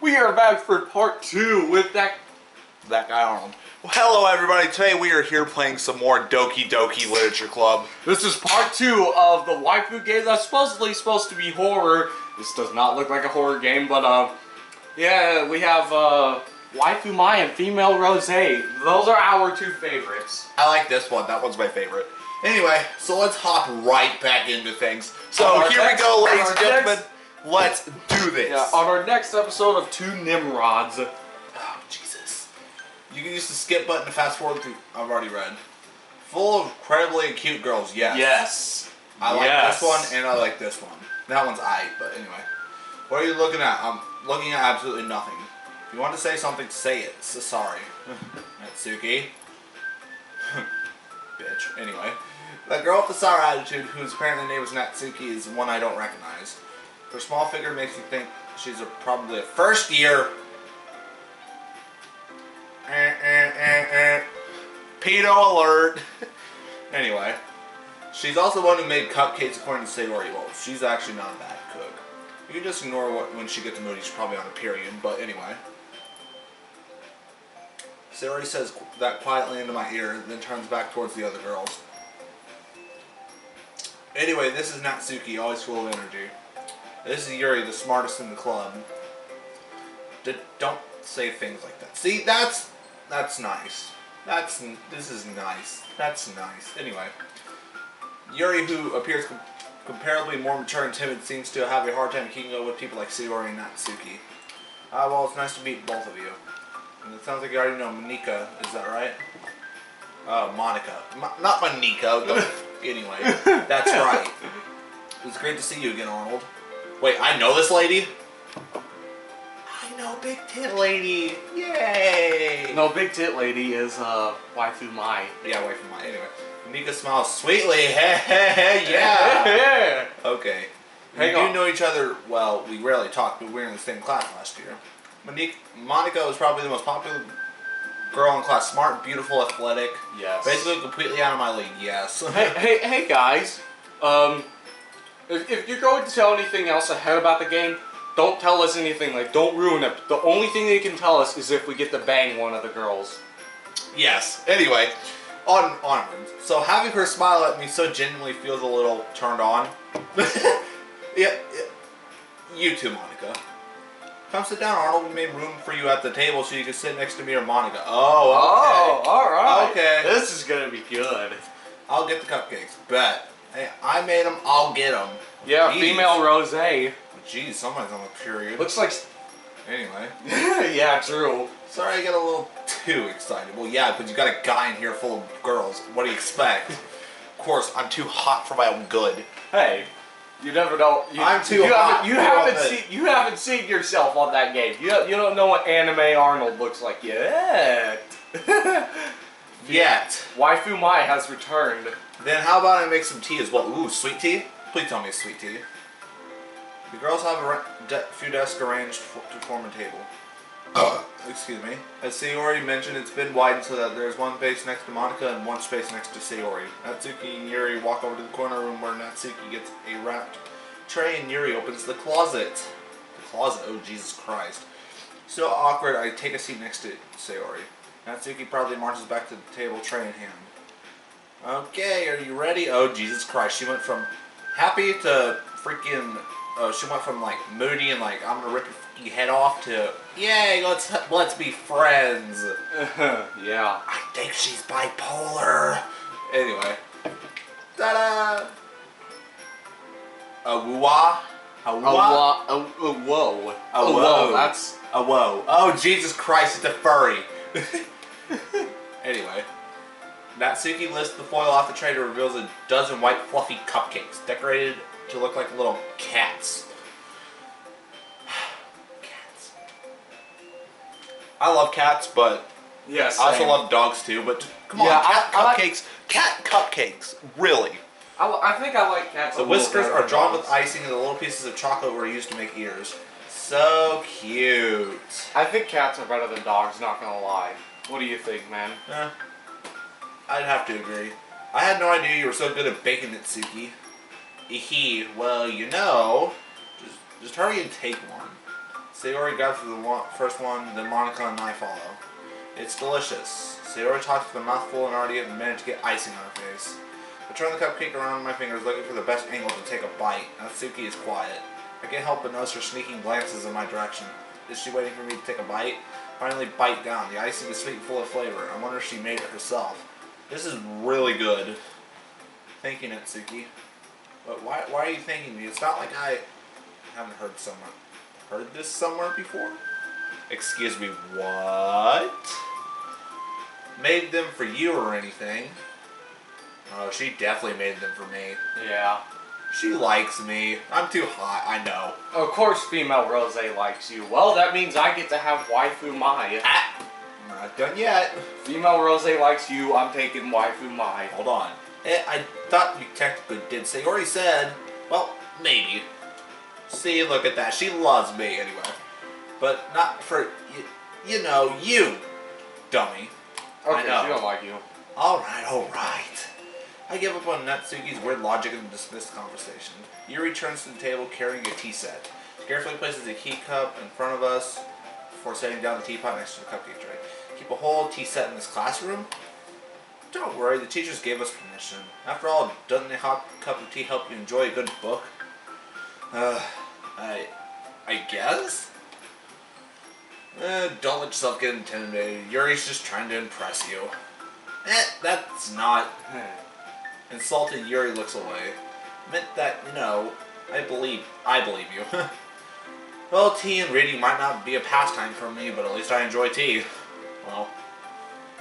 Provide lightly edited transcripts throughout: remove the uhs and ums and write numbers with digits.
We are back for part 2 with that guy Arnold. Well, hello everybody, today we are here playing some more Doki Literature Club. This is part 2 of the waifu game that's supposedly supposed to be horror. This does not look like a horror game, but yeah, we have waifu Mai and female rose. Those are our 2 favorites. I like this one, that one's my favorite. Anyway, so let's hop right back into things. So here we go, ladies and gentlemen. Let's do this. Yeah, on our next episode of 2 Nimrods. Oh, Jesus. You can use the skip button to fast forward through. I've already read. Full of incredibly cute girls, yes. Yes. I like this one and I like this one. That one's aight, but anyway. What are you looking at? I'm looking at absolutely nothing. If you want to say something, say it. So sorry. Natsuki. Bitch. Anyway. The girl with the sour attitude, whose apparently name is Natsuki, is one I don't recognize. Her small figure makes you think she's probably a first year. Pedo alert. Anyway. She's also the one who made cupcakes according to Sayori. Well, she's actually not a bad cook. You can just ignore when she gets moody, she's probably on a period, but anyway. Sayori says that quietly into my ear, then turns back towards the other girls. Anyway, this is Natsuki, always full of energy. This is Yuri, the smartest in the club. Don't say things like that. See, that's nice. This is nice. That's nice. Anyway, Yuri, who appears comparably more mature and timid, seems to have a hard time keeping up with people like Sayori and Natsuki. Well, it's nice to meet both of you. And it sounds like you already know Monika, is that right? Monica. Not Monika. Anyway, that's right. It was great to see you again, Arnold. Wait, I know this lady? I know Big Tit Lady. Yay! No, Big Tit Lady is waifu Mai. Yeah, waifu Mai. Anyway, Monika smiles sweetly. Yeah. Okay. We do know each other. Well, we rarely talk, but we were in the same class last year. Monica was probably the most popular girl in class. Smart, beautiful, athletic. Yes. Basically completely out of my league. Yes. Hey guys. If you're going to tell anything else ahead about the game, don't tell us anything. Like, don't ruin it. The only thing they can tell us is if we get to bang one of the girls. Yes. Anyway, onwards. So having her smile at me so genuinely feels a little turned on. Yeah. You too, Monica. Come sit down, Arnold. We made room for you at the table so you can sit next to me or Monica. Oh, okay. Oh, alright. Okay. This is gonna be good. I'll get the cupcakes. Bet. Hey, I made them. I'll get them. Yeah, Jeez. female rose. Jeez, somebody's on the period. Looks like... Anyway. Yeah, true. Sorry I get a little too excited. Well, yeah, because you got a guy in here full of girls. What do you expect? Of course, I'm too hot for my own good. Hey. You never know. I'm too hot. You haven't seen yourself on that game. You don't know what anime Arnold looks like yet. Yet. Waifu Mai has returned. Then how about I make some tea as well? Ooh, sweet tea? Please tell me it's sweet tea. The girls have a few desks arranged to form a table. Excuse me. As Sayori mentioned, it's been widened so that there's one space next to Monica and one space next to Sayori. Natsuki and Yuri walk over to the corner room where Natsuki gets a wrapped tray and Yuri opens the closet. The closet? Oh, Jesus Christ. So awkward, I take a seat next to Sayori. Natsuki proudly marches back to the table, tray in hand. Okay, are you ready? Oh, Jesus Christ. She went from happy to freaking... she went from like moody and like I'm gonna rip your head off to yay, let's be friends. Yeah. I think she's bipolar. Anyway. Ta-da! A woo-wah? A woo-wah? Whoa. A whoa. That's a whoa. Oh, Jesus Christ, it's a furry. Anyway. Natsuki lifts the foil off the tray to reveals a dozen white fluffy cupcakes decorated to look like little cats. Cats. I love cats, but yes. I also love dogs too. But come on, cat cupcakes. Cat cupcakes, really. I think I like cats. The whiskers are drawn with icing, and the little pieces of chocolate were used to make ears. So cute. I think cats are better than dogs. Not gonna lie. What do you think, man? I'd have to agree. I had no idea you were so good at baking, Natsuki. Well, you know, just hurry and take one. Sayori grabs for the first one, then Monica and I follow. It's delicious. Sayori talks with a mouthful and already managed to get icing on her face. I turn the cupcake around in my fingers looking for the best angle to take a bite. Natsuki is quiet. I can't help but notice her sneaking glances in my direction. Is she waiting for me to take a bite? Finally bite down. The icing is sweet and full of flavor. I wonder if she made it herself. This is really good. Thank you, Natsuki. But why are you thanking me? It's not like I haven't heard this somewhere before? Excuse me, what? Made them for you or anything? Oh, she definitely made them for me. Yeah. She likes me. I'm too hot, I know. Of course female Rose likes you. Well, that means I get to have waifu Mai. Ah, I'm not done yet. Female Rose likes you, I'm taking waifu Mai. Hold on. I thought you technically did say. You already said, well, maybe. See, look at that. She loves me anyway. But not for, you know, you, dummy. Okay, I know. she don't like you. Alright. I give up on Natsuki's weird logic and dismiss the conversation. Yuri turns to the table carrying a tea set. Carefully places a tea cup in front of us before setting down the teapot next to the cupcake tray. Keep a whole tea set in this classroom? Don't worry, the teachers gave us permission. After all, doesn't a hot cup of tea help you enjoy a good book? I guess? Don't let yourself get intimidated. Yuri's just trying to impress you. That's not... Insulted Yuri looks away. Meant that, you know, I believe you. Well, tea and reading might not be a pastime for me, but at least I enjoy tea. Well,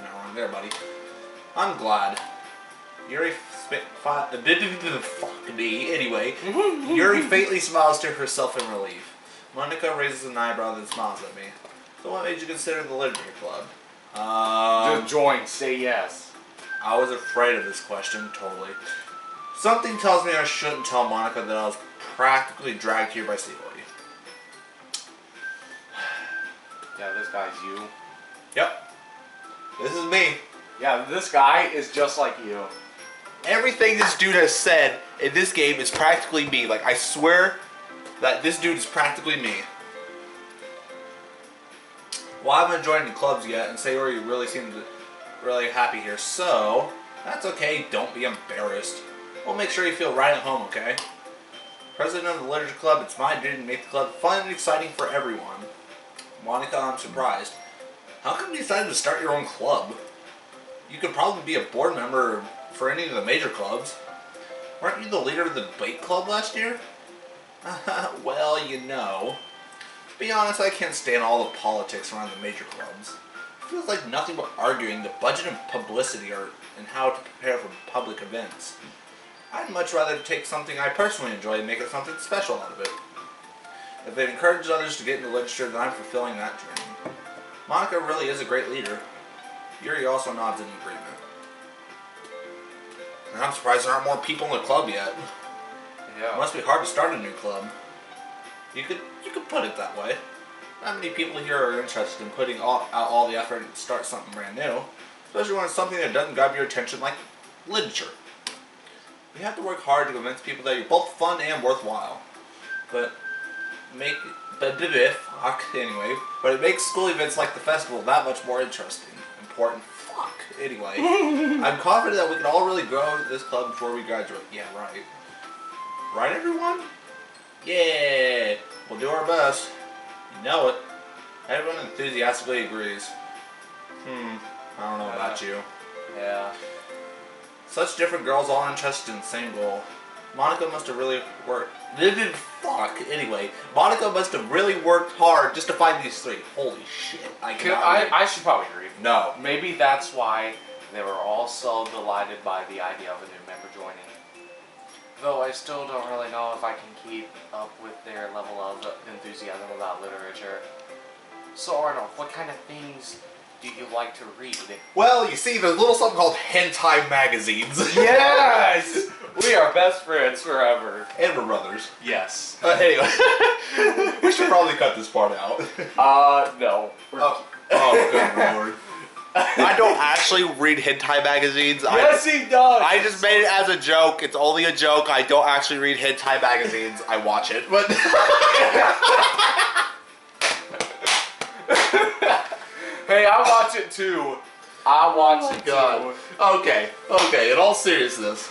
not wrong there, buddy. I'm glad. Yuri fuck me. Anyway, Yuri faintly smiles to herself in relief. Monica raises an eyebrow then smiles at me. So what made you consider the literature club? Just join, say yes. I was afraid of this question, totally. Something tells me I shouldn't tell Monica that I was practically dragged here by Sayori. Yeah, this guy's you. Yep. This is me. Yeah, this guy is just like you. Everything this dude has said in this game is practically me. Like, I swear that this dude is practically me. Well, I haven't joined the clubs yet, and Sayori really seemed really happy here, so that's okay, don't be embarrassed. We'll make sure you feel right at home, okay? President of the Literature Club, it's my duty to make the club fun and exciting for everyone. Monica, I'm surprised. How come you decided to start your own club? You could probably be a board member for any of the major clubs. Weren't you the leader of the debate club last year? Well, you know. To be honest, I can't stand all the politics around the major clubs. It feels like nothing but arguing, the budget and publicity and how to prepare for public events. I'd much rather take something I personally enjoy and make it something special out of it. If it encourages others to get into literature, then I'm fulfilling that dream. Monica really is a great leader. Yuri also nods in agreement. And I'm surprised there aren't more people in the club yet. Yeah. It must be hard to start a new club. You could put it that way. Not many people here are interested in putting out all the effort to start something brand new, especially when it's something that doesn't grab your attention like literature. You have to work hard to convince people that you're both fun and worthwhile. But it makes school events like the festival that much more interesting. Important. Fuck. Anyway, I'm confident that we can all really grow this club before we graduate. Yeah, right. Right, everyone? Yeah. We'll do our best. You know it. Everyone enthusiastically agrees. I don't know about you. Yeah. Such different girls all interested in the same goal. Monica must have really worked. Anyway, Monica must have really worked hard just to find these three. Holy shit. I should probably read. No. Maybe that's why they were all so delighted by the idea of a new member joining. Though I still don't really know if I can keep up with their level of enthusiasm about literature. So Arnold, what kind of things do you like to read? Well, you see, there's a little something called hentai magazines. Yes! We are best friends forever. And we're brothers. Yes. Anyway, we should probably cut this part out. No. Oh, good lord. I don't actually read hentai magazines. Yes, he does! I just made it as a joke. It's only a joke. I don't actually read hentai magazines. I watch it. But Hey, I watch it too. I watch it God. too. Okay, in all seriousness.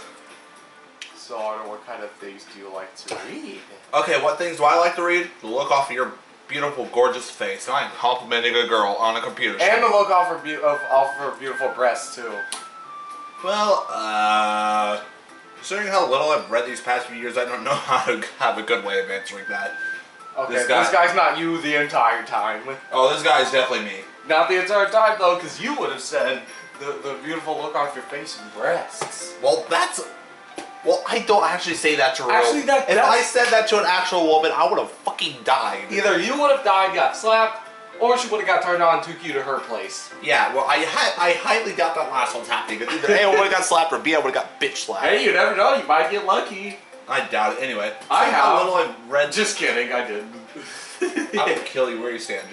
So, Arnold, what kind of things do you like to read? Okay, what things do I like to read? The look off of your beautiful, gorgeous face. I am complimenting a girl on a computer screen. And the look off her beautiful breasts, too. Well, considering how little I've read these past few years, I don't know how to have a good way of answering that. Okay, this guy's not you the entire time. Oh, this guy is definitely me. Not the entire time, though, because you would have said the beautiful look off your face and breasts. Well, I don't actually say that to a real... Actually, if I said that to an actual woman, I would have fucking died. Either you would have died, got slapped, or she would have got turned on and took you to her place. Yeah, well, I highly doubt that last one's happening. Either A, I would have got slapped, or B, I would have got bitch slapped. Hey, you never know. You might get lucky. I doubt it. Anyway, I have. How little I've read... Just kidding, I didn't. I would kill you where you stand.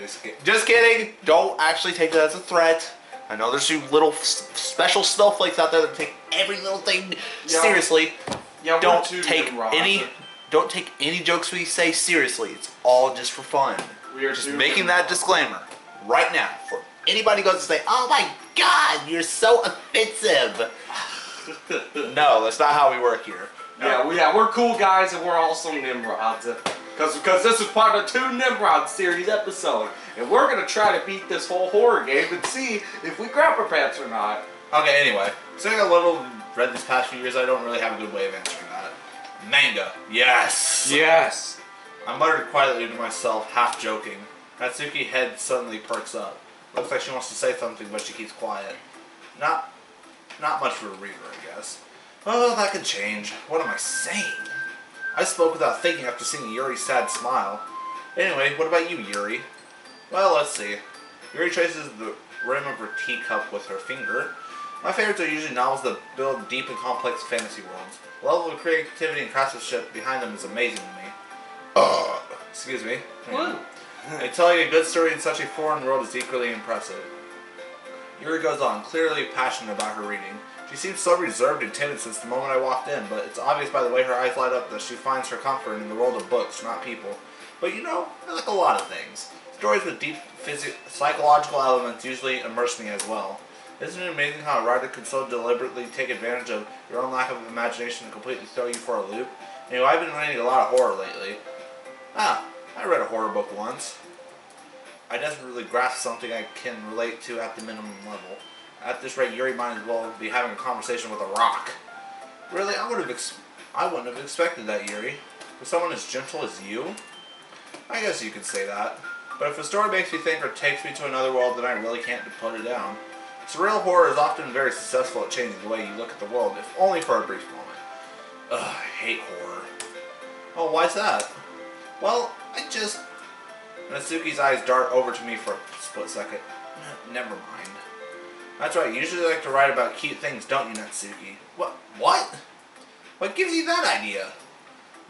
Just kidding. Don't actually take that as a threat. I know there's some little special snowflakes out there that take every little thing seriously. Yeah, don't take any jokes we say seriously. It's all just for fun. We are just making that disclaimer right now for anybody who goes to say, "Oh my God, you're so offensive." No, that's not how we work here. No. Yeah, we're cool guys and we're also Nimrods. Because this is part of 2 Nimrod series episode. And we're going to try to beat this whole horror game and see if we grab our pants or not. Okay, anyway. Saying a little read these past few years, I don't really have a good way of answering that. Manga. Yes! Yes! I muttered quietly to myself, half joking. Natsuki's head suddenly perks up. Looks like she wants to say something, but she keeps quiet. Not much for a reader, I guess. Oh, that could change. What am I saying? I spoke without thinking after seeing Yuri's sad smile. Anyway, what about you, Yuri? Well, let's see. Yuri traces the rim of her teacup with her finger. My favorites are usually novels that build deep and complex fantasy worlds. The level of creativity and craftsmanship behind them is amazing to me. Excuse me. I tell you, a good story in such a foreign world is equally impressive. Yuri goes on, clearly passionate about her reading. She seems so reserved and timid since the moment I walked in, but it's obvious by the way her eyes light up that she finds her comfort in the world of books, not people. But you know, I like a lot of things. Stories with deep psychological elements usually immerse me as well. Isn't it amazing how a writer can so deliberately take advantage of your own lack of imagination and completely throw you for a loop? You know, I've been reading a lot of horror lately. I read a horror book once. I desperately grasp something I can relate to at the minimum level. At this rate, Yuri might as well be having a conversation with a rock. Really, I wouldn't have expected that, Yuri. For someone as gentle as you? I guess you could say that. But if a story makes me think or takes me to another world, then I really can't put it down. Surreal horror is often very successful at changing the way you look at the world, if only for a brief moment. Ugh, I hate horror. Oh, why's that? Well, Natsuki's eyes dart over to me for a split second. Never mind. That's right, you usually like to write about cute things, don't you, Natsuki? What? What gives you that idea?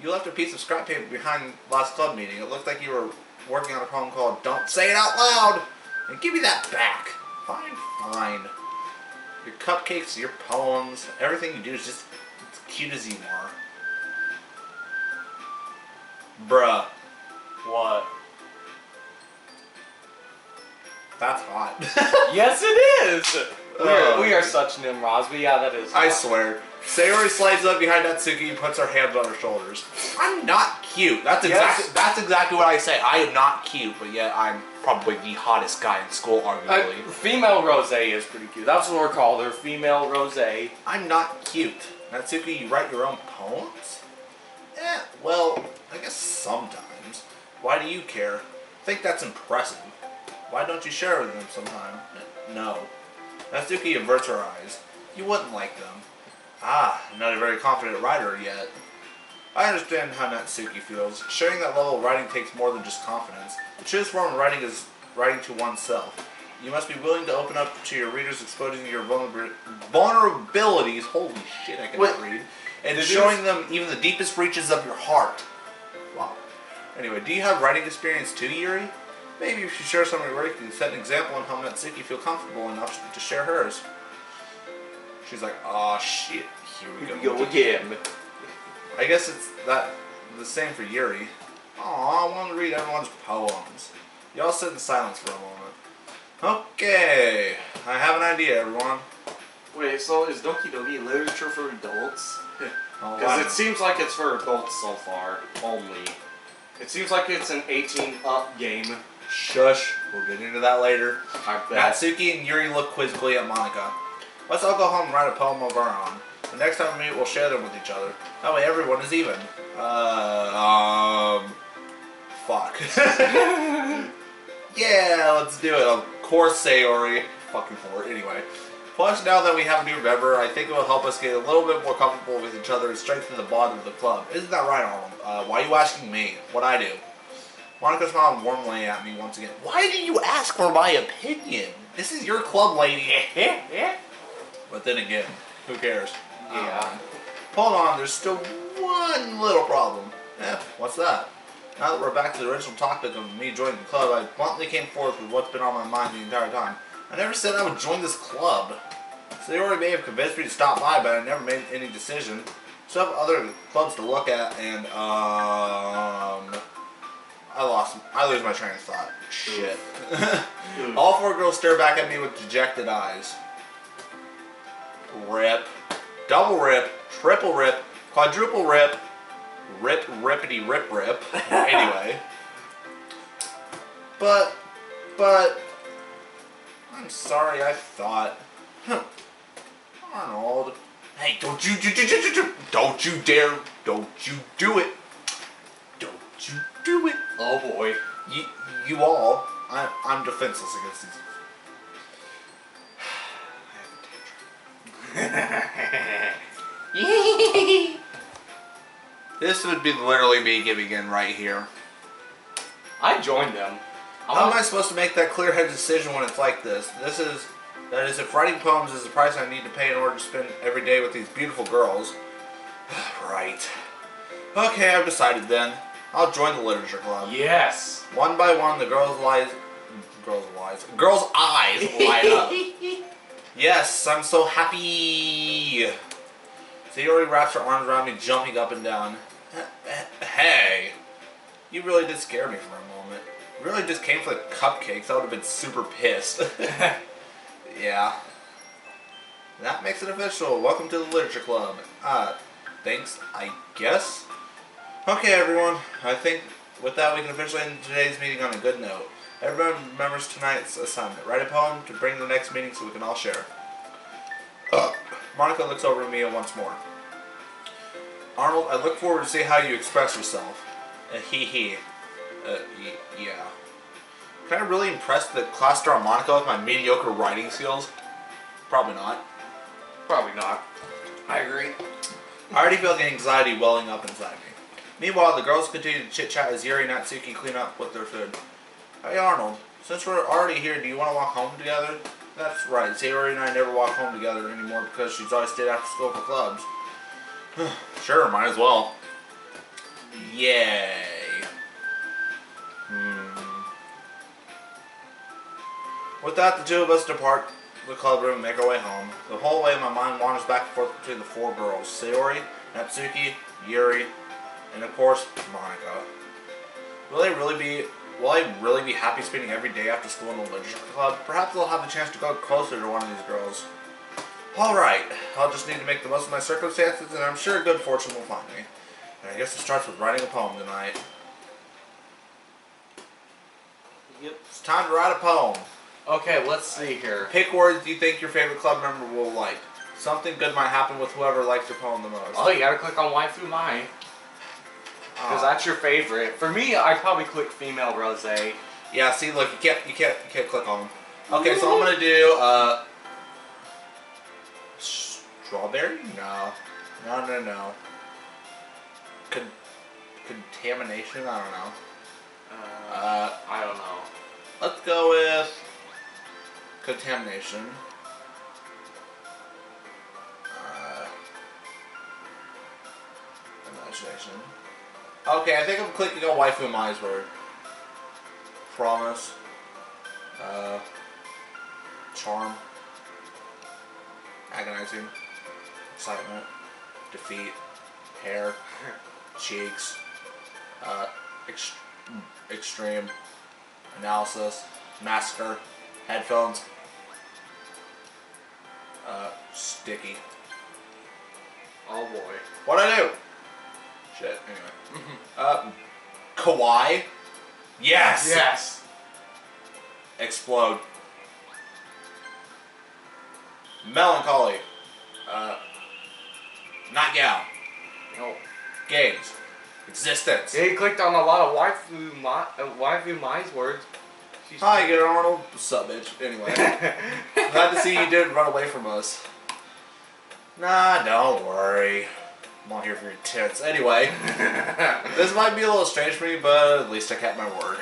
You left a piece of scrap paper behind last club meeting. It looked like you were working on a poem called Don't Say It Out Loud! And give me that back. Fine. Your cupcakes, your poems, everything you do is just as cute as you are. Bruh. What? That's hot. Yes, it is! We are such Nimrods, but yeah, that is hot. I swear. Sayori slides up behind Natsuki and puts her hands on her shoulders. I'm not cute. That's exactly what I say. I am not cute, but yet I'm probably the hottest guy in school, arguably. Female Rosé is pretty cute. That's what we're called. They're female Rosé. I'm not cute. Natsuki, you write your own poems? Well, I guess sometimes. Why do you care? I think that's impressive. Why don't you share with them sometime? No. Natsuki averts her eyes. You wouldn't like them. I'm not a very confident writer yet. I understand how Natsuki feels. Sharing that level of writing takes more than just confidence. The truest form of writing is writing to oneself. You must be willing to open up to your readers, exposing your vulnerabilities. Holy shit, I cannot read. And showing them even the deepest reaches of your heart. Wow. Anyway, do you have writing experience too, Yuri? Maybe if you share some of your work, you can set an example on how Natsuki feel comfortable enough to share hers. She's like, aw, shit. Here we go again. I guess it's the same for Yuri. Aw, I want to read everyone's poems. Y'all sit in silence for a moment. Okay, I have an idea, everyone. Wait, so is Doki Doki literature for adults? Oh, Because it seems like it's for adults so far, only. It seems like it's an 18-up game. Shush, we'll get into that later. I bet. Natsuki and Yuri look quizzically at Monica. Let's all go home and write a poem of our own. The next time we meet, we'll share them with each other. That way everyone is even. Fuck. Yeah, let's do it. Of course, Sayori. Fucking whore. Anyway. Plus, now that we have a new member, I think it will help us get a little bit more comfortable with each other and strengthen the bond of the club. Isn't that right, Arnold? Why are you asking me? What'd I do? Monica smiled warmly at me once again. Why did you ask for my opinion? This is your club, lady. But then again, who cares? Yeah. Hold on, there's still one little problem. What's that? Now that we're back to the original topic of me joining the club, I bluntly came forth with what's been on my mind the entire time. I never said I would join this club. So they already may have convinced me to stop by, but I never made any decision. So I have other clubs to look at, and I lose my train of thought. Shit. All four girls stare back at me with dejected eyes. Rip. Double rip. Triple rip. Quadruple rip. Rip, rippity, rip, rip. Anyway. But, I'm sorry, I thought. Arnold. Hey, don't you dare, don't you do it. Don't you do it. Oh boy. You all, I'm defenseless against these. This would be literally me giving in right here. I joined them. How am I supposed to make that clear-headed decision when it's like this? That is, if writing poems is the price I need to pay in order to spend every day with these beautiful girls. Right. Okay, I've decided then. I'll join the literature club. Yes. One by one, the girls' eyes light up. Yes, I'm so happy. Sayori wraps her arms around me, jumping up and down. Hey, you really did scare me for a moment. You really just came for the cupcakes. I would have been super pissed. Yeah. That makes it official. Welcome to the literature club. Thanks, I guess. Okay, everyone. I think with that we can officially end today's meeting on a good note. Everyone remembers tonight's assignment. Write a poem to bring to the next meeting so we can all share. Monica looks over at me once more. Arnold, I look forward to see how you express yourself. Yeah. Can I really impress the class star Monica with my mediocre writing skills? Probably not. Probably not. I agree. I already feel the anxiety welling up inside me. Meanwhile, the girls continue to chit-chat as Yuri and Natsuki clean up with their food. Hey Arnold, since we're already here, do you want to walk home together? That's right, Sayori and I never walk home together anymore because she's always stayed after school for clubs. Sure, might as well. Yay. With that, the two of us depart the club room and make our way home. The whole way my mind wanders back and forth between the four girls. Sayori, Natsuki, Yuri, and of course, Monica. Will I really be happy spending every day after school in the literature club? Perhaps I'll have a chance to go closer to one of these girls. Alright, I'll just need to make the most of my circumstances, and I'm sure good fortune will find me. And I guess it starts with writing a poem tonight. Yep. It's time to write a poem. Okay, let's see here. Pick words you think your favorite club member will like. Something good might happen with whoever likes your poem the most. Oh, you gotta click on waifu mai. Because that's your favorite. For me, I'd probably click female rose. Yeah, see, look, you can't click on them. Okay, so I'm gonna do strawberry? No. Contamination? I don't know. I don't know. Let's go with contamination. Imagination. Okay, I think I'm clicking on waifu mai's word. Promise. Charm. Agonizing. Excitement. Defeat. Hair. Cheeks. Extreme. Analysis. Massacre. Headphones. Sticky. Oh boy. What'd I do? Shit, anyway. Kawaii? Yes! Yes. Explode. Melancholy. Not Gal. No. Games. Existence. Yeah, he clicked on a lot of waifu Mai's words. She's Hi, get Arnold. What's up, bitch? Anyway. Glad to see you didn't run away from us. Nah, don't worry. I'm all here for your tits. Anyway. This might be a little strange for me, but at least I kept my word.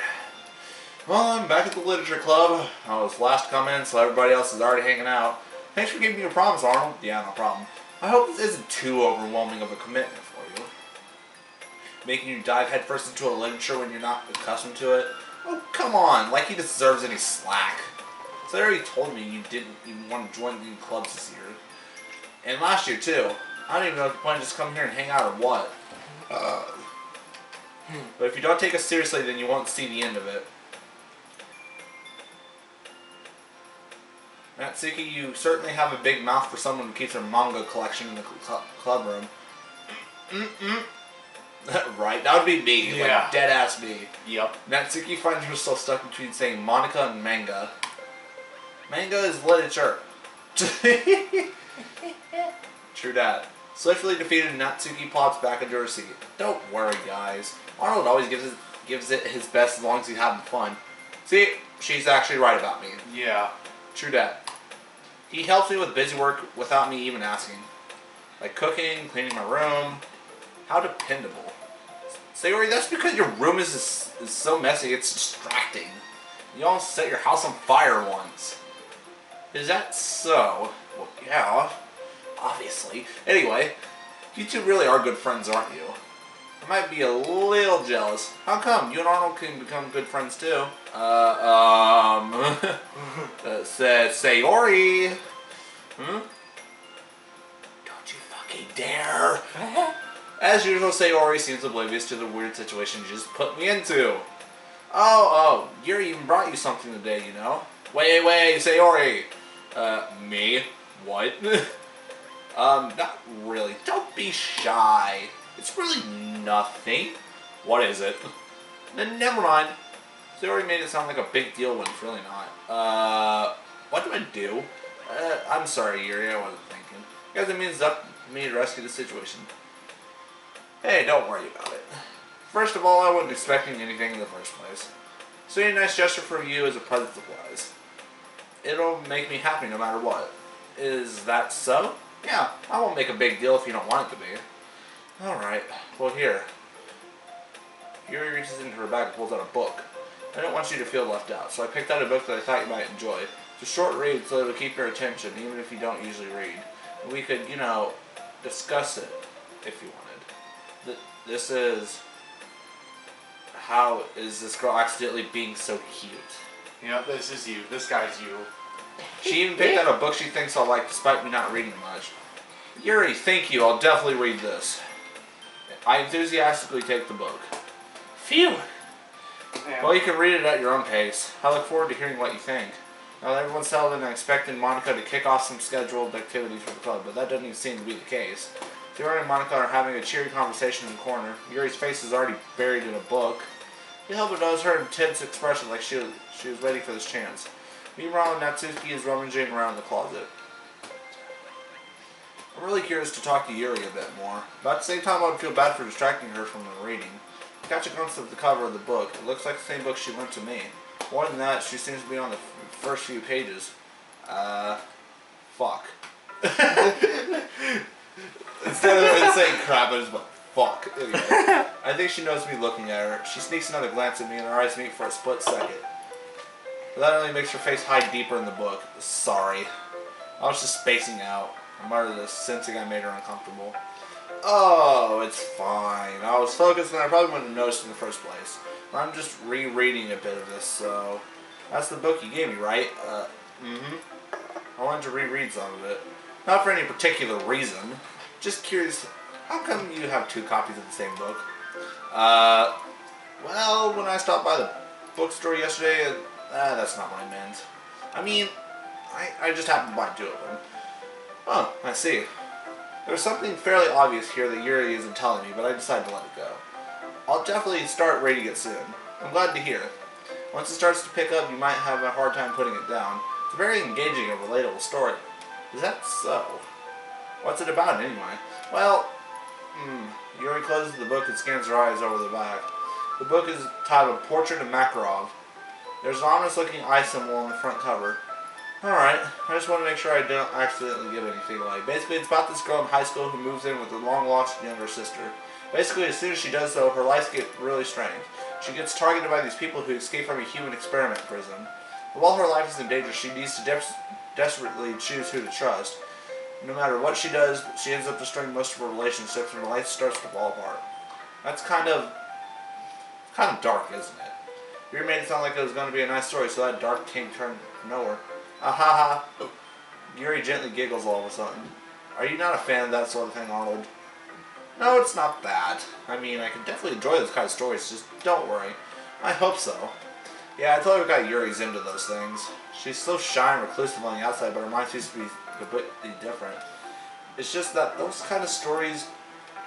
Well, I'm back at the literature club. I was last to come in, so everybody else is already hanging out. Thanks for keeping your promise, Arnold. Yeah, no problem. I hope this isn't too overwhelming of a commitment for you. Making you dive headfirst into a literature when you're not accustomed to it? Oh, come on. Like he deserves any slack. So they already told me you didn't even want to join any clubs this year. And last year, too. I don't even know if you plan to just come here and hang out or what. But if you don't take us seriously, then you won't see the end of it. Natsuki, you certainly have a big mouth for someone who keeps their manga collection in the club room. Right, that would be me. Yeah. Like, dead-ass me. Yep. Natsuki finds herself stuck between saying Monica and manga. Manga is literature. True that. Swiftly defeated, Natsuki pops back into her seat. Don't worry, guys. Arnold always gives it his best as long as he's having fun. See, she's actually right about me. Yeah. True that. He helps me with busy work without me even asking. Like cooking, cleaning my room. How dependable. Sayori, that's because your room is so messy, it's distracting. You almost set your house on fire once. Is that so? Well, yeah. Obviously. Anyway, you two really are good friends, aren't you? I might be a little jealous. How come? You and Arnold can become good friends too. Said Sayori. Hmm? Don't you fucking dare. As usual, Sayori seems oblivious to the weird situation you just put me into. Oh, Yuri even brought you something today, you know? Wait, Sayori. Me? What? Not really. Don't be shy. It's really nothing. What is it? Then never mind. Sayori made it sound like a big deal when it's really not. What do I do? I'm sorry, Yuri, I wasn't thinking. I guess it means it's up to me to rescue the situation. Hey, don't worry about it. First of all, I wasn't expecting anything in the first place. So a nice gesture from you as a present supplies. It'll make me happy no matter what. Is that so? Yeah, I won't make a big deal if you don't want it to be. Alright, well here. Yuri reaches into her bag and pulls out a book. I don't want you to feel left out, so I picked out a book that I thought you might enjoy. It's a short read, so it'll keep your attention, even if you don't usually read. We could, discuss it, if you wanted. This is... How is this girl accidentally being so cute? Yep, this is you. This guy's you. She even picked out a book she thinks I'll like, despite me not reading much. Yuri, thank you. I'll definitely read this. I enthusiastically take the book. Phew! Well, you can read it at your own pace. I look forward to hearing what you think. Now, everyone's settled and expecting Monica to kick off some scheduled activities for the club, but that doesn't even seem to be the case. Yuri and Monica are having a cheery conversation in the corner. Yuri's face is already buried in a book. You help but notice her intense expression like she was waiting for this chance. Meanwhile, Natsuki is rummaging around in the closet. I'm really curious to talk to Yuri a bit more, but at the same time I would feel bad for distracting her from her reading. I catch a glimpse of the cover of the book. It looks like the same book she lent to me. More than that, she seems to be on the first few pages. Fuck. Instead of saying crap, I just went, fuck. Anyway, I think she knows me looking at her. She sneaks another glance at me and her eyes meet for a split second. But that only makes her face hide deeper in the book. Sorry. I was just spacing out. I muttered this, sensing I made her uncomfortable. Oh, it's fine. I was focused and I probably wouldn't have noticed in the first place. I'm just rereading a bit of this, so... That's the book you gave me, right? I wanted to reread some of it. Not for any particular reason. Just curious, how come you have two copies of the same book? Well, when I stopped by the bookstore yesterday, that's not what I meant. I mean, I just happened to buy two of them. Oh, I see. There's something fairly obvious here that Yuri isn't telling me, but I decided to let it go. I'll definitely start reading it soon. I'm glad to hear. Once it starts to pick up, you might have a hard time putting it down. It's a very engaging and relatable story. Is that so? What's it about, anyway? Well, Yuri closes the book and scans her eyes over the back. The book is titled Portrait of Makarov. There's an ominous-looking eye symbol on the front cover. Alright, I just want to make sure I don't accidentally give anything away. Basically, it's about this girl in high school who moves in with her long-lost younger sister. Basically, as soon as she does so, her life gets really strange. She gets targeted by these people who escape from a human experiment prison. But while her life is in danger, she needs to desperately choose who to trust. No matter what she does, she ends up destroying most of her relationships and her life starts to fall apart. That's kind of dark, isn't it? You made it sound like it was going to be a nice story, so that dark came turned nowhere. Ahaha. Yuri gently giggles all of a sudden. Are you not a fan of that sort of thing, Arnold? No, it's not that. I mean, I can definitely enjoy those kind of stories, just don't worry. I hope so. Yeah, I totally got Yuri's into those things. She's so shy and reclusive on the outside, but her mind seems to be completely different. It's just that those kind of stories,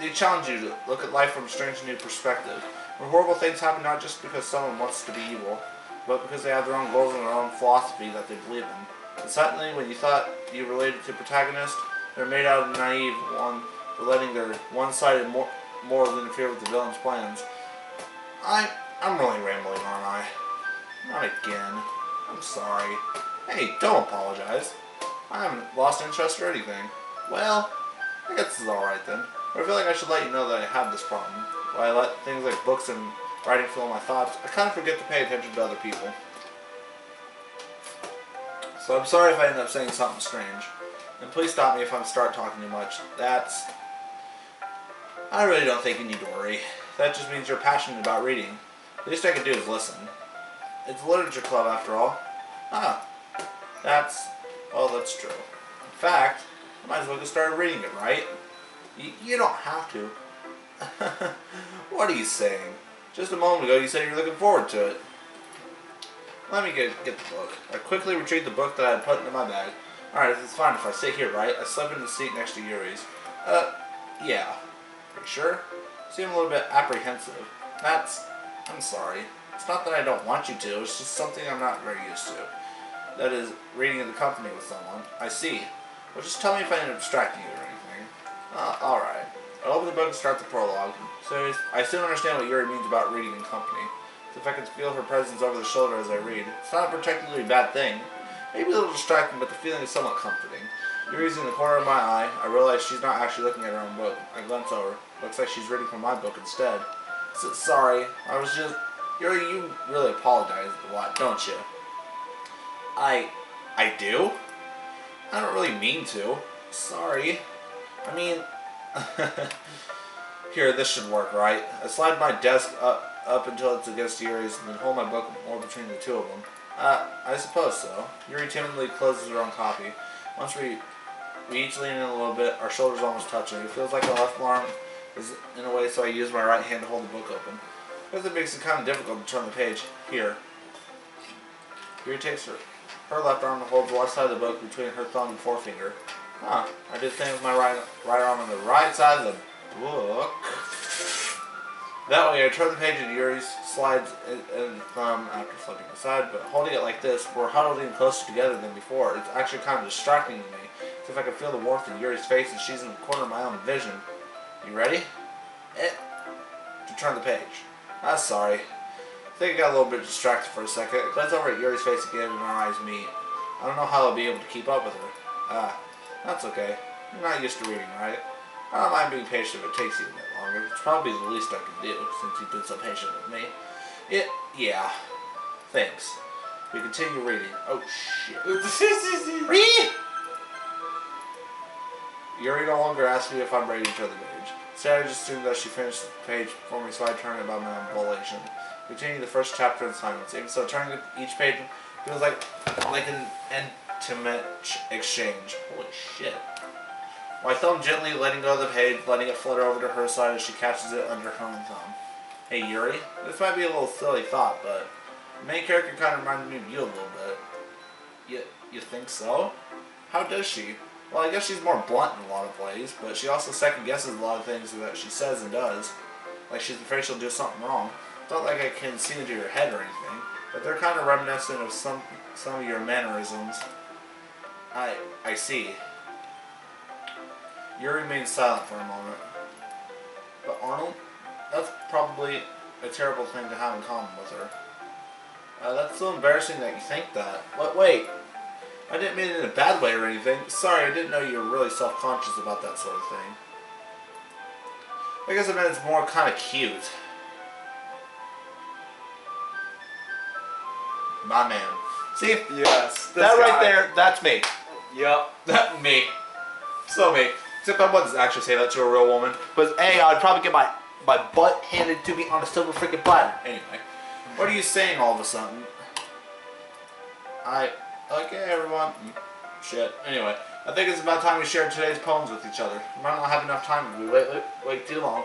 they challenge you to look at life from a strange new perspective. Where horrible things happen not just because someone wants to be evil, but because they have their own goals and their own philosophy that they believe in. And suddenly, when you thought you related to protagonists, they're made out of the naive one for letting their one-sided morals interfere with the villain's plans. I'm really rambling, aren't I? Not again. I'm sorry. Hey, don't apologize. I haven't lost interest or anything. Well, I guess it's alright then. But I feel like I should let you know that I have this problem. While I let things like books and writing fill my thoughts, I kind of forget to pay attention to other people. So I'm sorry if I end up saying something strange. And please stop me if I start talking too much. I really don't think you need to worry. That just means you're passionate about reading. The least I can do is listen. It's a literature club after all. That's true. In fact, I might as well get started reading it, right? You don't have to. What are you saying? Just a moment ago you said you were looking forward to it. Let me get the book. I quickly retrieved the book that I had put into my bag. Alright, it's fine if I sit here, right? I slip into the seat next to Yuri's. Yeah. Are you sure? You seem a little bit apprehensive. I'm sorry. It's not that I don't want you to, it's just something I'm not very used to. That is, reading in the company with someone. I see. Well, just tell me if I end up distracting you or anything. Alright. I open the book and start the prologue. So I still understand what Yuri means about reading in company. So if I can feel her presence over the shoulder as I read, it's not a particularly bad thing. Maybe a little distracting, but the feeling is somewhat comforting. Yuri's in the corner of my eye. I realize she's not actually looking at her own book. I glance over. Looks like she's reading from my book instead. So, sorry, I was just... Yuri, you really apologize a lot, don't you? I do? I don't really mean to. Sorry. I mean... Here, this should work, right? I slide my desk up until it's against Yuri's and then hold my book more between the two of them. I suppose so. Yuri timidly closes her own copy. Once we each lean in a little bit, our shoulders almost touching. It feels like our left arm is in a way, so I use my right hand to hold the book open. Because it makes it kind of difficult to turn the page. Here. Yuri takes her left arm and holds the left side of the book between her thumb and forefinger. I did the same with my right arm on the right side of the book. That way I turn the page and Yuri slides in the thumb after flipping the side, but holding it like this, we're huddled in closer together than before. It's actually kind of distracting to me. It's if I can feel the warmth in Yuri's face and she's in the corner of my own vision. You ready? To turn the page. Sorry. I think I got a little bit distracted for a second. I glance over at Yuri's face again and our eyes meet. I don't know how I'll be able to keep up with her. That's okay. You're not used to reading, right? I don't mind being patient if it takes you a bit longer. It's probably the least I can do, since you've been so patient with me. Yeah. Thanks. We continue reading. Oh, shit. Read! Yuri no longer asks me if I'm ready to turn the page. Instead, I just assumed that she finished the page for me, so I turn it by my own volition. Continue the first chapter in silence. Even so, turning each page feels like an intimate exchange. Holy shit. My thumb gently letting go of the page, letting it flutter over to her side as she catches it under her own thumb. Hey Yuri, this might be a little silly thought, but the main character kind of reminds me of you a little bit. You think so? How does she? Well, I guess she's more blunt in a lot of ways, but she also second guesses a lot of things that she says and does. Like she's afraid she'll do something wrong. It's not like I can see into your head or anything, but they're kind of reminiscent of some of your mannerisms. I see. Yuri remains silent for a moment. But Arnold, that's probably a terrible thing to have in common with her. That's so embarrassing that you think that. Wait. I didn't mean it in a bad way or anything. Sorry, I didn't know you were really self-conscious about that sort of thing. I guess I meant it's more kind of cute. My man. See? Yes. That right there, that's me. Yep. That me. So me. Except I wouldn't actually say that to a real woman. But A, I'd probably get my butt handed to me on a silver freaking platter. Anyway. What are you saying all of a sudden? Okay, everyone. Shit. Anyway, I think it's about time we shared today's poems with each other. We might not have enough time if we wait too long.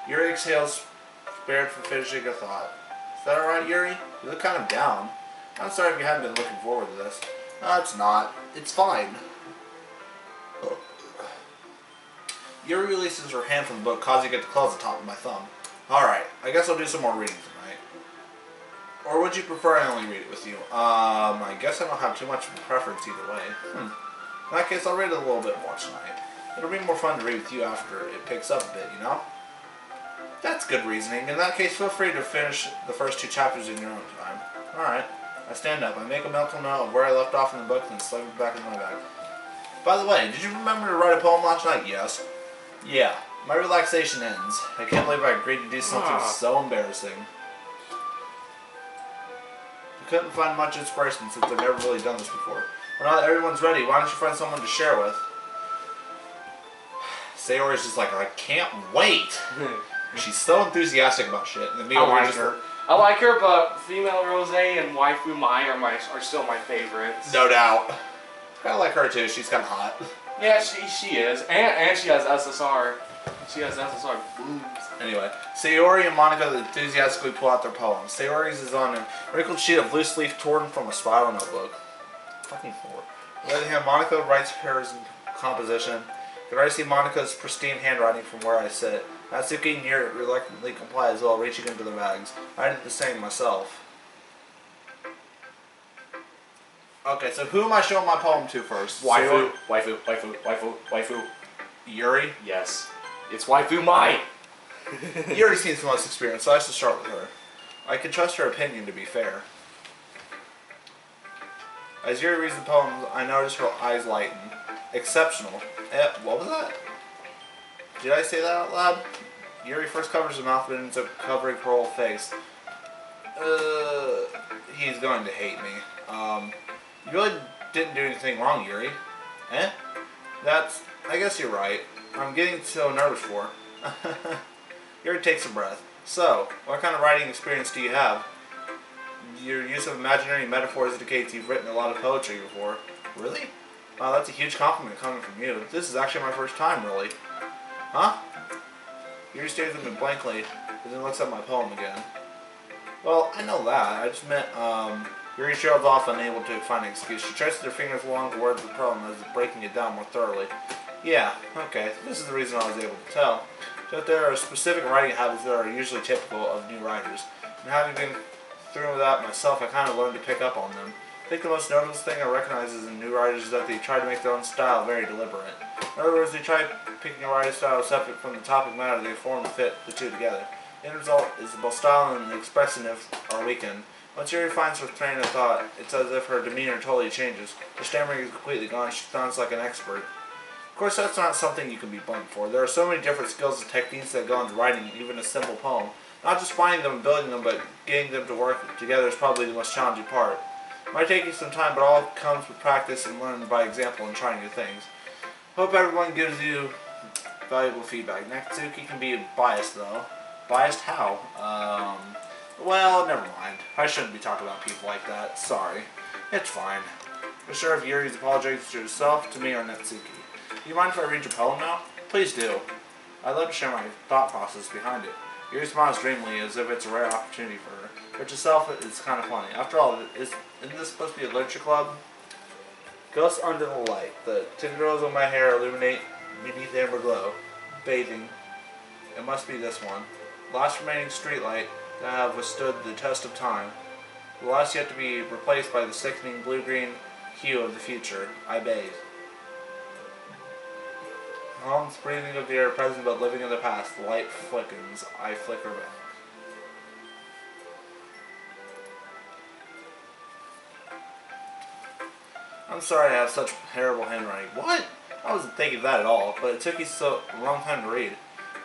Yuri exhales, spared from finishing a thought. Is that alright, Yuri? You look kind of down. I'm sorry if you haven't been looking forward to this. No, it's not. It's fine. Yuri releases her hand from the book, causing it to close the top of my thumb. Alright, I guess I'll do some more reading tonight. Or would you prefer I only read it with you? I guess I don't have too much of a preference either way. In that case, I'll read it a little bit more tonight. It'll be more fun to read with you after it picks up a bit, you know? That's good reasoning. In that case, feel free to finish the first 2 chapters in your own time. Alright. I stand up. I make a mental note of where I left off in the book and slip it back into my bag. By the way, did you remember to write a poem last night? Yes. Yeah. My relaxation ends. I can't believe I agreed to do something so embarrassing. I couldn't find much inspiration since I've never really done this before. Well, now that everyone's ready, why don't you find someone to share with? Sayori's just like, I can't wait. She's so enthusiastic about shit. And I like her, but female Rose and waifu Mai are still my favorites. No doubt. I like her too. She's kind of hot. Yeah, she is, and she has SSR. She has SSR boobs. Anyway, Sayori and Monica enthusiastically pull out their poems. Sayori's is on a wrinkled sheet of loose leaf torn from a spiral notebook. Fucking four. On the other hand, Monica writes hers in composition. You can already see Monica's pristine handwriting from where I sit. Natsuki and Yuri reluctantly comply as well, reaching into their bags. I did the same myself. Okay, so who am I showing my poem to first? Waifu. Yuri? Yes. It's waifu Mai. Yuri seems the most experienced, so I should start with her. I can trust her opinion, to be fair. As Yuri reads the poem, I notice her eyes lighten. Exceptional. What was that? Did I say that out loud? Yuri first covers her mouth, but ends up covering her whole face. He's going to hate me. You really didn't do anything wrong, Yuri. I guess you're right. I'm getting so nervous for. Yuri takes a breath. So, what kind of writing experience do you have? Your use of imaginary metaphors indicates you've written a lot of poetry before. Really? Wow, that's a huge compliment coming from you. This is actually my first time, really. Huh? Yuri stares at me blankly, and then looks at my poem again. Well, I know that. I just meant, Yuri trails off, unable to find an excuse. She traces her fingers along the words of the poem as if breaking it down more thoroughly. Yeah, okay, this is the reason I was able to tell. That there are specific writing habits that are usually typical of new writers. And having been through that myself, I kind of learned to pick up on them. I think the most notable thing I recognize in new writers is that they try to make their own style very deliberate. In other words, they try picking a writing style separate from the topic matter they form to fit the two together. The end result is that both style and expressiveness are weakened. Once Yuri finds her train of thought, it's as if her demeanor totally changes. Her stammering is completely gone. She sounds like an expert. Of course, that's not something you can be blamed for. There are so many different skills and techniques that go into writing even a simple poem. Not just finding them and building them, but getting them to work together is probably the most challenging part. It might take you some time, but all comes with practice and learning by example and trying new things. Hope everyone gives you valuable feedback. Natsuki can be biased, though. Biased how? Well, never mind. I shouldn't be talking about people like that. Sorry. It's fine. For sure, if Yuri's apologizing to herself, to me, or Natsuki. Do you mind if I read your poem now? Please do. I'd love to share my thought process behind it. Yuri smiles dreamily as if it's a rare opportunity for her, which itself is kind of funny. After all, isn't this supposed to be a literature club? Ghosts under the light. The tendrils of my hair illuminate beneath the amber glow. Bathing. It must be this one. Last remaining streetlight that have withstood the test of time. The last yet to be replaced by the sickening blue-green hue of the future. I bathe. Mom's breathing of the air present but living in the past. The light flickens. I flicker back. I'm sorry I have such terrible handwriting. What? I wasn't thinking that at all, but it took you so long time to read.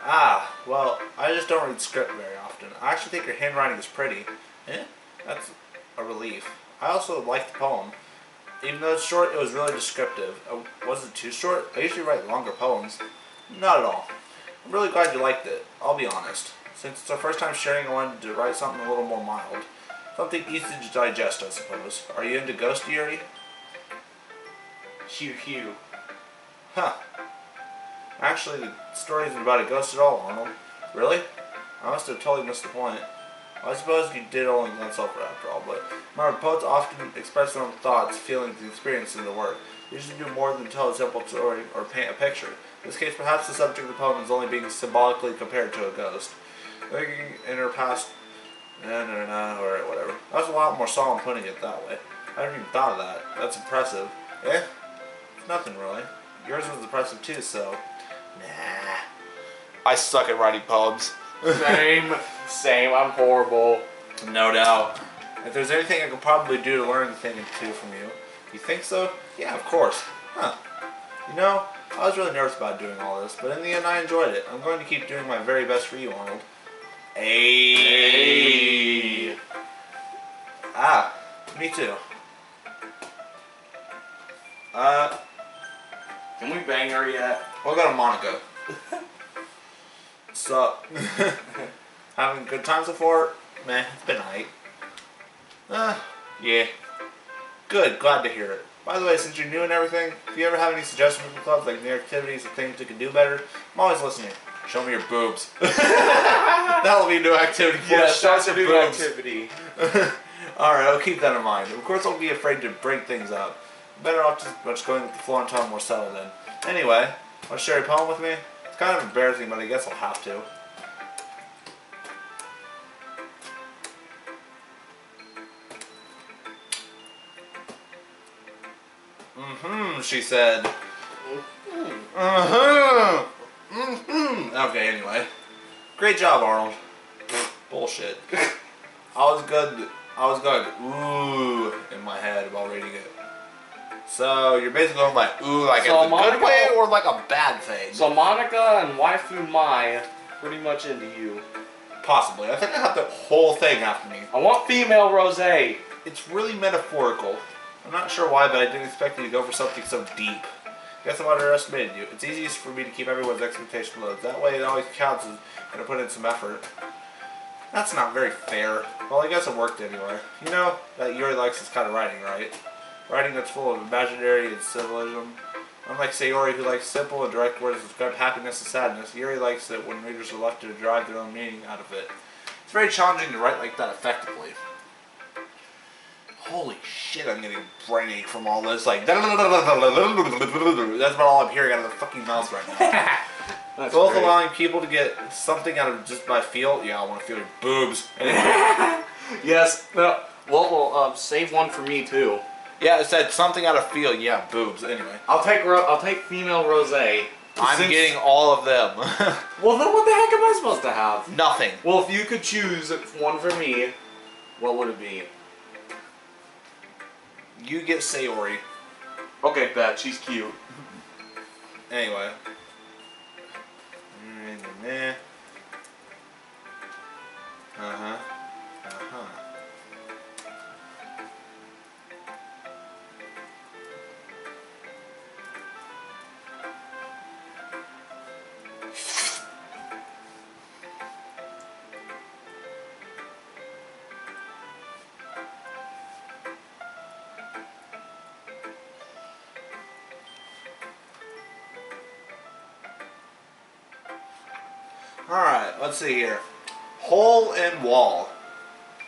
Ah, well, I just don't read script very often. I actually think your handwriting is pretty. Eh? That's a relief. I also like the poem. Even though it's short, it was really descriptive. Was it too short? I usually write longer poems. Not at all. I'm really glad you liked it, I'll be honest. Since it's our first time sharing, I wanted to write something a little more mild. Something easy to digest, I suppose. Are you into ghost Yuri? Hugh. Huh. Actually, the story isn't about a ghost at all, Arnold. Really? I must have totally missed the point. I suppose you did only glance over after all, but remember, poets often express their own thoughts, feelings, and experiences in the work. They usually do more than tell a simple story or paint a picture. In this case, perhaps the subject of the poem is only being symbolically compared to a ghost. Looking in her past, or whatever. That was a lot more solemn putting it that way. I hadn't even thought of that. That's impressive. Eh? Nothing really. Yours was impressive too, so... Nah. I suck at writing poems. Same, I'm horrible. No doubt. If there's anything I could probably do to learn anything too from you. You think so? Yeah, of course. Huh. You know, I was really nervous about doing all this, but in the end I enjoyed it. I'm going to keep doing my very best for you, Arnold. Hey. Ah, me too. Can we bang her yet? We'll go to Monica. Sup? Having good times so far? Meh, it's been alright. Yeah. Good, glad to hear it. By the way, since you're new and everything, if you ever have any suggestions for the clubs, like new activities or things you can do better, I'm always listening. Show me your boobs. That'll be a new activity for us. Show us your new activity. Alright, I'll keep that in mind. Of course, I'll be afraid to break things up. Better off just going with the flow until I'm more settled in. Anyway, want to share a poem with me? It's kind of embarrassing, but I guess I'll have to. She said. Okay, anyway. Great job, Arnold. Bullshit. I was good. Ooh in my head while reading it. So you're basically going like ooh like so in a good way or like a bad thing? So Monica and waifu Mai pretty much into you. Possibly. I think I have the whole thing after me. I want female rose. It's really metaphorical. I'm not sure why, but I didn't expect you to go for something so deep. Guess I underestimated you. It's easiest for me to keep everyone's expectation low. That way it always counts as going to put in some effort. That's not very fair. Well, I guess it worked anyway. You know that Yuri likes this kind of writing, right? Writing that's full of imaginary and symbolism. Unlike Sayori, who likes simple and direct words that describe happiness and sadness, Yuri likes it when readers are left to derive their own meaning out of it. It's very challenging to write like that effectively. Holy shit, I'm getting brainache from all this. Like, that's about all I'm hearing out of the fucking mouth right now. That's both great. allowing people to get something out of just by feel. Yeah, I want to feel your boobs. Yes. No. Well, save one for me too. Yeah, it said something out of feel. Yeah, boobs. Anyway, I'll take female rose. I'm getting all of them. Well, then what the heck am I supposed to have? Nothing. Well, if you could choose one for me, what would it be? You get Sayori. Okay, bet. She's cute. Anyway. Alright, let's see here. Hole in wall.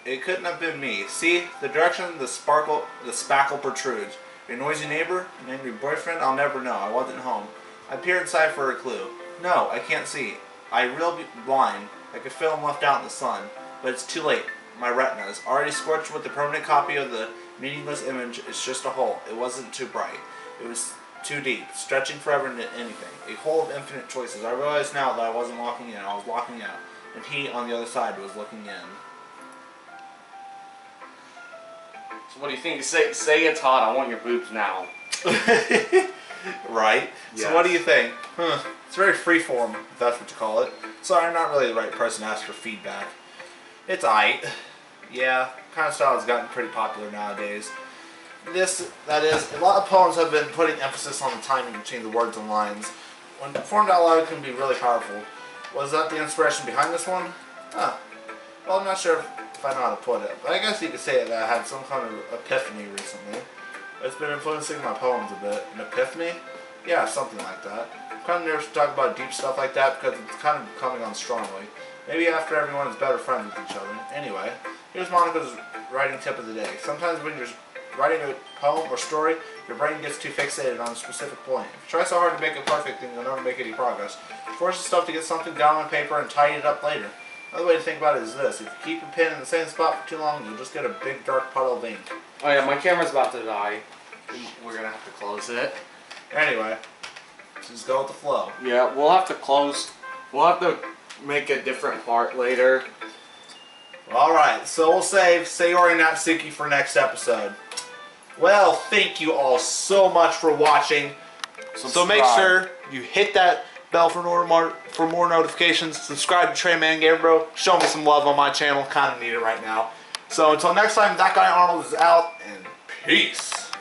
It couldn't have been me. See, the direction the spackle protrudes. Your noisy neighbor? An angry boyfriend? I'll never know. I wasn't home. I peered inside for a clue. No, I can't see. I'm real blind. I could feel him left out in the sun. But it's too late. My retina is already scorched with the permanent copy of the meaningless image. It's just a hole. It wasn't too bright. It was too deep, stretching forever into anything. A hole of infinite choices. I realize now that I wasn't walking in. I was walking out. And he, on the other side, was looking in. So what do you think? Say it's hot. I want your boobs now. Right? Yes. So what do you think? It's very freeform, if that's what you call it. Sorry, I'm not really the right person to ask for feedback. It's aight. Yeah, kind of style has gotten pretty popular nowadays. That is, a lot of poems have been putting emphasis on the timing between the words and lines. When performed out loud, it can be really powerful. Was that the inspiration behind this one? Huh. Well, I'm not sure if I know how to put it, but I guess you could say that I had some kind of epiphany recently. It's been influencing my poems a bit. An epiphany? Yeah, something like that. I'm kind of nervous to talk about deep stuff like that because it's kind of coming on strongly. Maybe after everyone is better friends with each other. Anyway, here's Monica's writing tip of the day. Sometimes when you're writing a poem or story, your brain gets too fixated on a specific point. If you try so hard to make it perfect, then you'll never make any progress. Force yourself to get something down on paper and tidy it up later. Another way to think about it is this. If you keep your pen in the same spot for too long, you'll just get a big dark puddle of ink. Oh yeah, my camera's about to die. We're gonna have to close it. Anyway, just go with the flow. Yeah, we'll have to close. We'll have to make a different part later. Alright, so we'll save Sayori Natsuki for next episode. Well, thank you all so much for watching. So make sure you hit that bell for more notifications. Subscribe to Trey Man Gamer Bro. Show me some love on my channel. Kind of need it right now. So until next time, that guy Arnold is out, and peace.